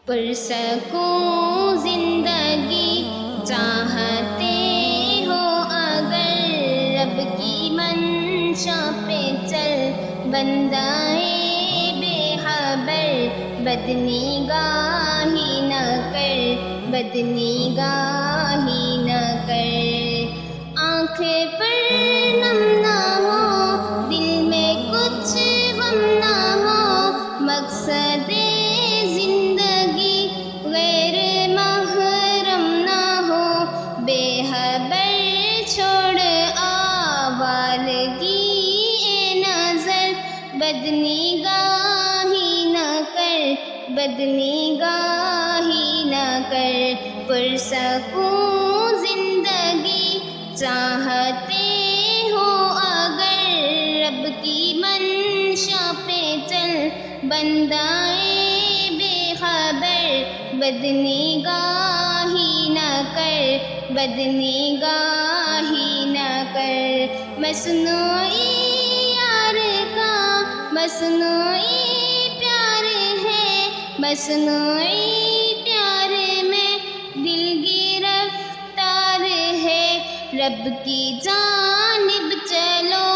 پرسکون زندگی چاہتے ہو اگر رب کی منشا پہ چل، بندائے بے خبر بدنگاہی نہ کر، بدنگاہی نہ کر۔ آنکھیں پر نم نہ ہو، دل میں کچھ غم نہ ہو، مقصد زندگی غیر محرم نہ ہو، بے خبر چھوڑ آوالگی اے نظر، بدنگاہی نہ کر، بدنگاہی نہ کر۔ پرسکون زندگی چاہتے ہو اگر رب کی منشا پہ چل، بندائے بے خبر بدنگاہی نہ کر، بدنگاہی نہ کر۔ مصنوعی یار کا مصنوعی پیار ہے، مصنوعی پیار میں دل گرفتار ہے، رب کی جانب چلو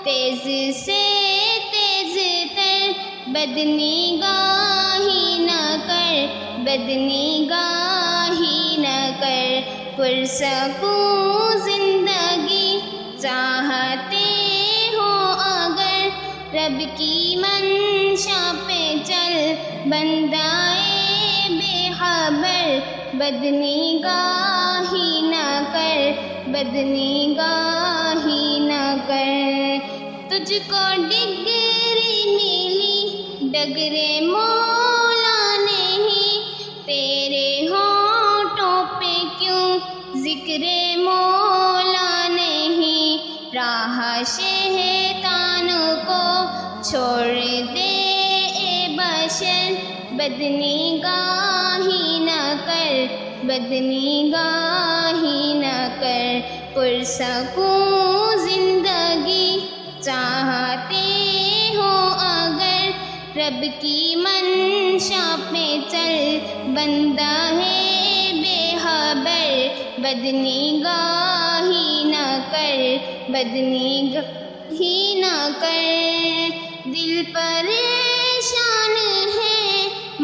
تیز سے تیز تر، بدنگاہی نہ کر، بدنگاہی نہ کر۔ پرسکون زندگی چاہتے ہو اگر رب کی منشا پہ چل، بندائے بے خبر بدنگاہی نہ کر، بدنگاہی نہ کر۔ تجھ کو ڈگری ملی ڈگر مولا نہیں، تیرے ہونٹوں پہ کیوں ذکر مولا نہیں، راہ شیطان کو چھوڑ دے اے بشر، بدنگاہی نہ کر، بدنگاہی نہ کر۔ پرسکون زندگی چاہتے ہو اگر رب کی منشا پہ چل، بندہ ہے بے خبر بدنگاہی نہ کر، بدنگاہی نہ کر۔ دل پریشان ہے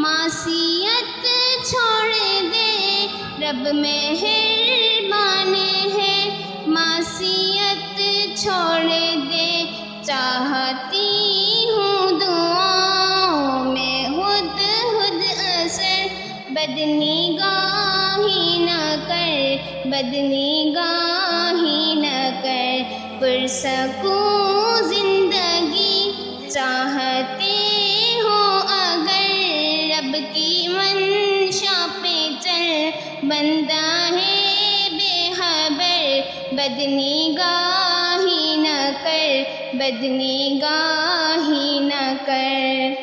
معصیت چھوڑ دے، رب مہربان ہے معصیت چھوڑ دے، چاہتی ہوں دعاؤں میں خود خود اثر، بدنگاہی نہ کر، بدنگاہی نہ کر۔ پرسکون زندگی چاہتے ہو اگر رب کی منشا پہ چل، بندہ ہے بے خبر بدنگاہی نہ کر، بدنگاہی نہ کر۔